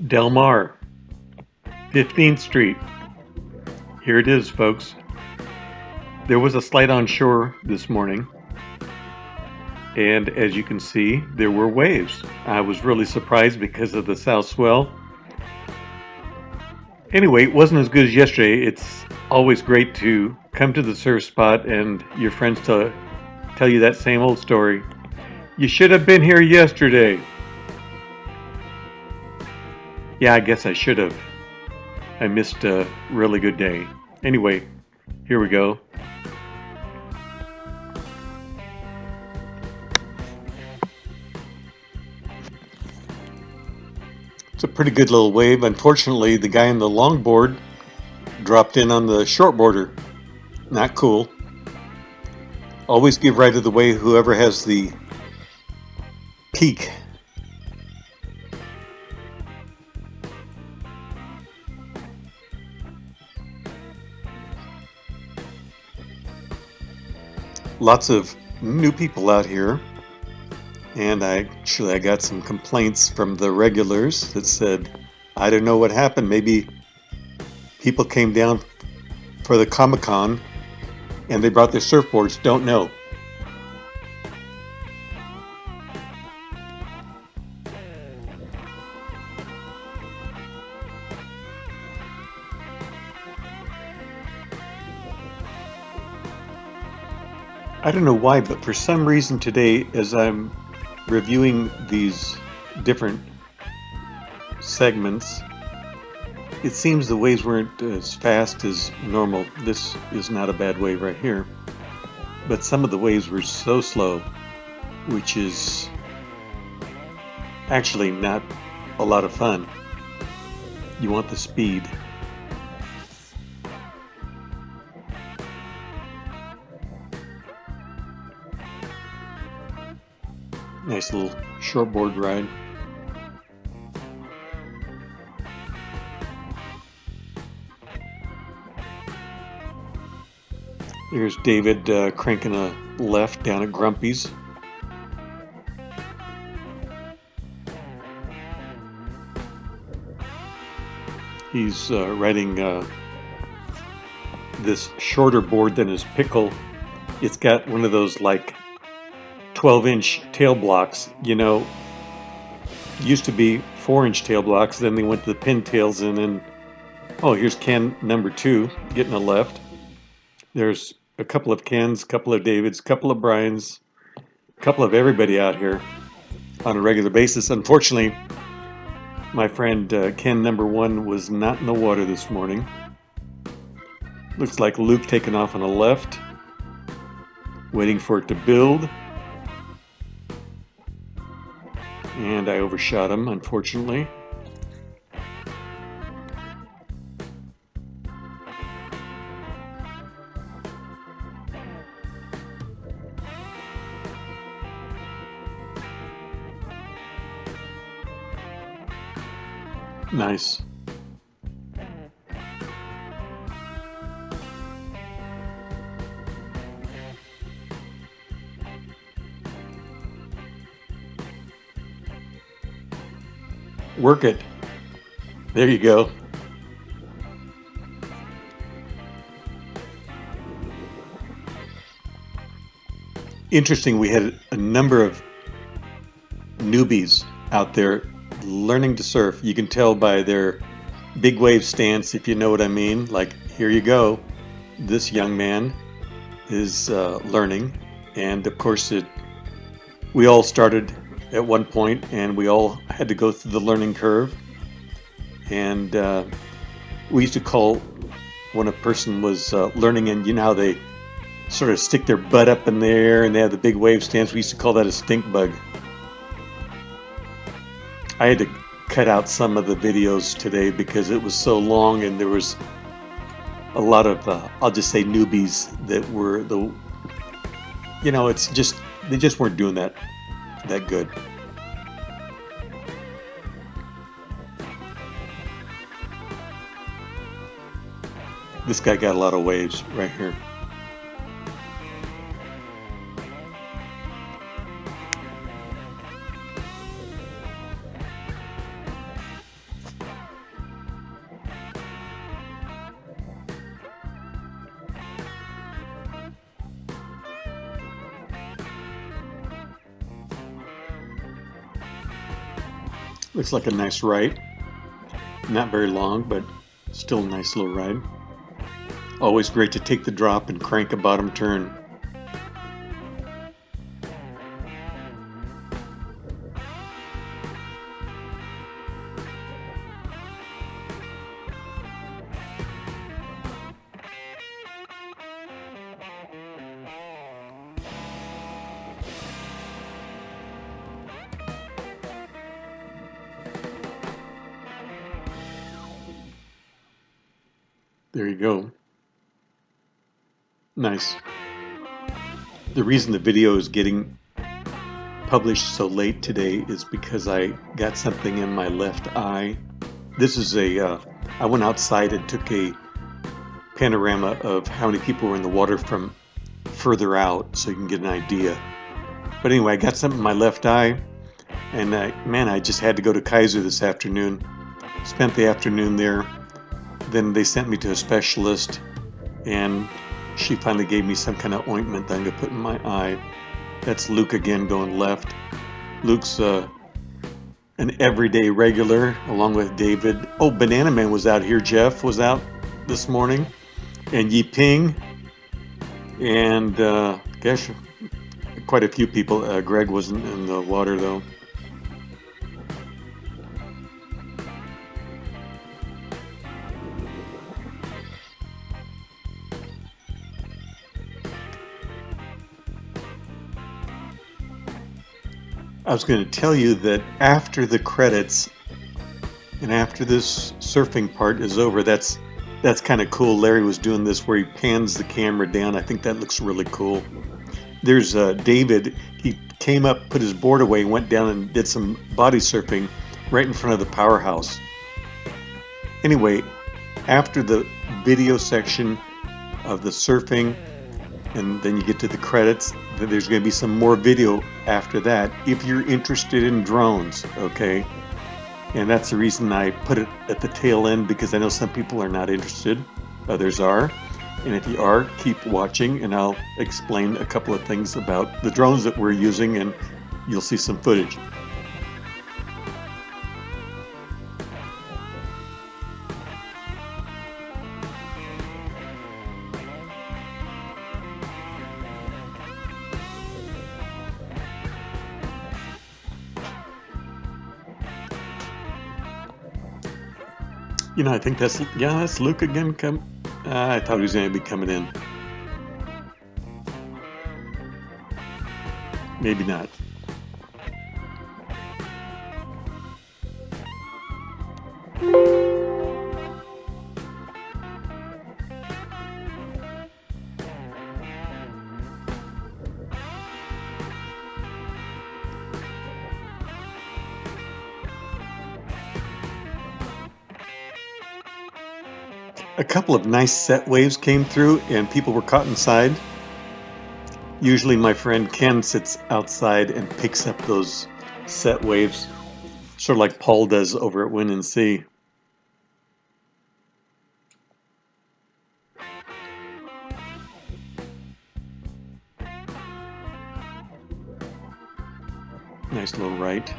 Del Mar, 15th Street. Here it is, folks. There was a slight onshore this morning, and as you can see, there were waves. I was really surprised because of the south swell. Anyway, it wasn't as good as yesterday. It's always great to come to the surf spot and your friends to tell you that same old story. You should have been here yesterday. Yeah, I guess I should have. I missed a really good day. Anyway, here we go. It's a pretty good little wave. Unfortunately, the guy on the longboard dropped in on the shortboarder. Not cool. Always give right of the way whoever has the peak. Lots of new people out here. And I got some complaints from the regulars that said, I don't know what happened. Maybe people came down for the Comic-Con and they brought their surfboards. Don't know. I don't know why, but for some reason today, as I'm reviewing these different segments, it seems the waves weren't as fast as normal. This is not a bad wave right here, but some of the waves were so slow, which is actually not a lot of fun. You want the speed. Nice little shortboard ride. Here's David cranking a left down at Grumpy's. He's riding this shorter board than his Pickle. It's got one of those like 12-inch tail blocks, used to be 4-inch tail blocks, then they went to the pintails, and then, oh, here's Ken number 2 getting a left. There's a couple of Kens, a couple of Davids, a couple of Brians, a couple of everybody out here on a regular basis. Unfortunately, my friend Ken number 1 was not in the water this morning. Looks like Luke taking off on a left, waiting for it to build. And I overshot him, unfortunately. Nice. Work it. There you go. Interesting, we had a number of newbies out there learning to surf. You can tell by their big wave stance, if you know what I mean. Like, here you go. This young man is learning. And of course, we all started at one point, and we all had to go through the learning curve. And we used to call when a person was learning, and you know how they sort of stick their butt up in the air and they have the big wave stance, we used to call that a stink bug. I had to cut out some of the videos today because it was so long, and there was a lot of, I'll just say, newbies that were it's just, they just weren't doing that good. This guy got a lot of waves right here. Looks like a nice ride. Not very long, but still a nice little ride. Always great to take the drop and crank a bottom turn. There you go. Nice. The reason the video is getting published so late today is because I got something in my left eye. This is I went outside and took a panorama of how many people were in the water from further out so you can get an idea. But anyway, I got something in my left eye, and man, I just had to go to Kaiser this afternoon. Spent the afternoon there. Then they sent me to a specialist, and she finally gave me some kind of ointment that I'm going to put in my eye. That's Luke again going left. Luke's an everyday regular, along with David. Oh, Banana Man was out here. Jeff was out this morning. And Yi Ping. And, gosh, quite a few people. Greg wasn't in the water, though. I was going to tell you that after the credits and after this surfing part is over, that's kind of cool. Larry was doing this where he pans the camera down. I think that looks really cool. There's David. He came up, put his board away, went down and did some body surfing right in front of the powerhouse. Anyway, after the video section of the surfing, and then you get to the credits, there's going to be some more video after that if you're interested in drones, okay? And that's the reason I put it at the tail end, because I know some people are not interested, others are. And if you are, keep watching and I'll explain a couple of things about the drones that we're using, and you'll see some footage. You know, I think that's Luke again. I thought he was going to be coming in. Maybe not. A couple of nice set waves came through and people were caught inside. Usually my friend Ken sits outside and picks up those set waves, sort of like Paul does over at Wind and Sea. Nice little right.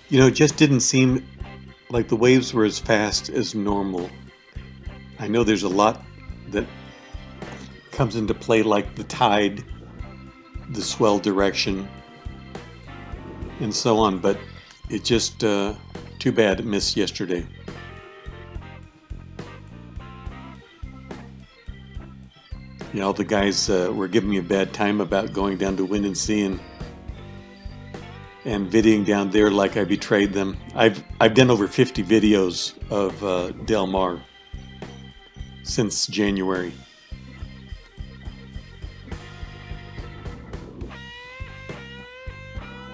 You know, it just didn't seem like the waves were as fast as normal. I know there's a lot that comes into play, like the tide, the swell direction, and so on, but it just, too bad it missed yesterday. You know, the guys were giving me a bad time about going down to Wind and Sea and videoing down there like I betrayed them. I've done over 50 videos of Del Mar since January.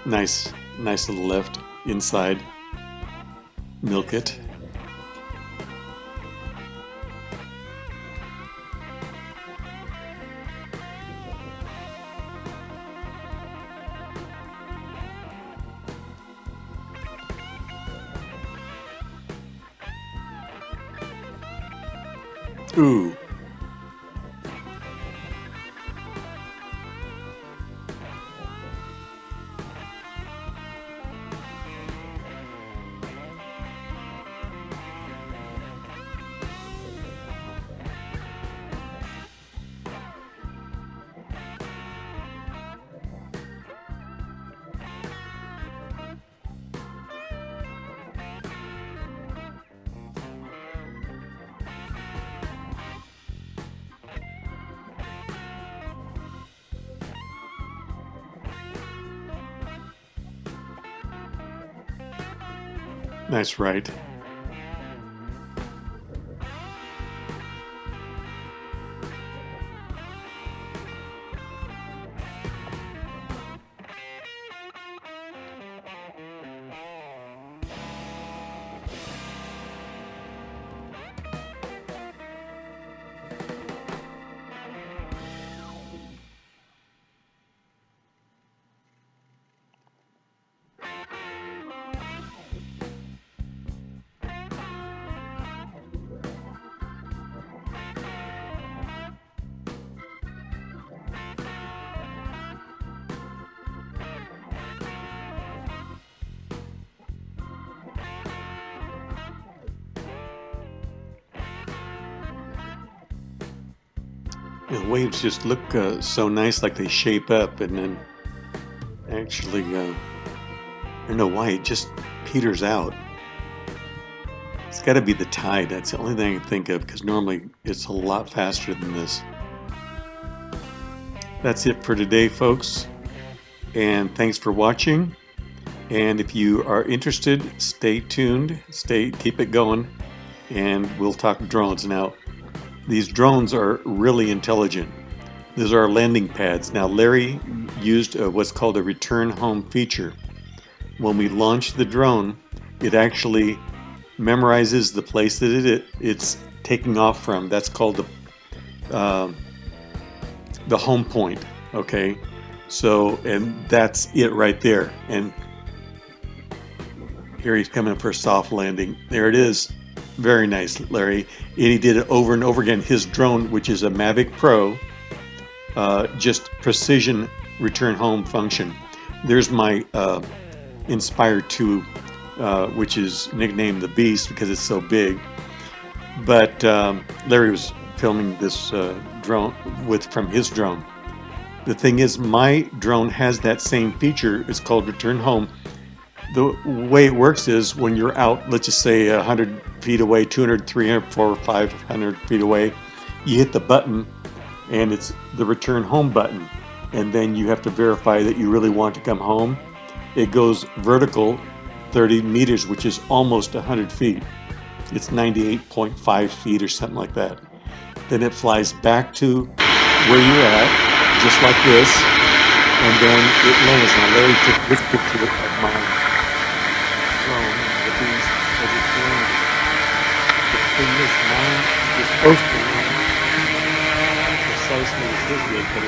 Nice little lift inside. Milk it. Ooh. Nice right. The waves just look so nice, like they shape up, and then actually, I don't know why it just peters out. It's got to be the tide. That's the only thing I can think of, because normally it's a lot faster than this. That's it for today, folks, and thanks for watching. And if you are interested, stay tuned, keep it going, and we'll talk drones. Now, these drones are really intelligent. These are our landing pads. Now, Larry used what's called a return home feature. When we launch the drone, it actually memorizes the place that it's taking off from. That's called the home point. Okay, so, and that's it right there. And here he's coming for a soft landing. There it is. Very nice, Larry. And he did it over and over again. His drone, which is a Mavic Pro, just precision return home function. There's my Inspire 2, which is nicknamed the Beast because it's so big. But Larry was filming this drone from his drone. The thing is, my drone has that same feature. It's called return home. The way it works is when you're out, let's just say 100 feet away, 200, 300, 400, 500 feet away, you hit the button and it's the return home button. And then you have to verify that you really want to come home. It goes vertical 30 meters, which is almost 100 feet. It's 98.5 feet or something like that. Then it flies back to where you're at, just like this, and then it lands. Now Larry took this picture of my drone, the Beast, as it's landing. The thing is, mine is supposed to land precisely as his did, but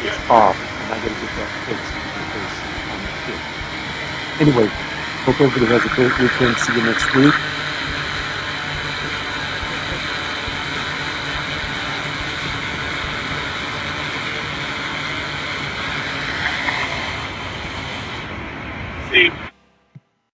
it's off, and I gotta get that fixed because I'm a kid. Anyway, hope everybody has a great weekend. See you next week.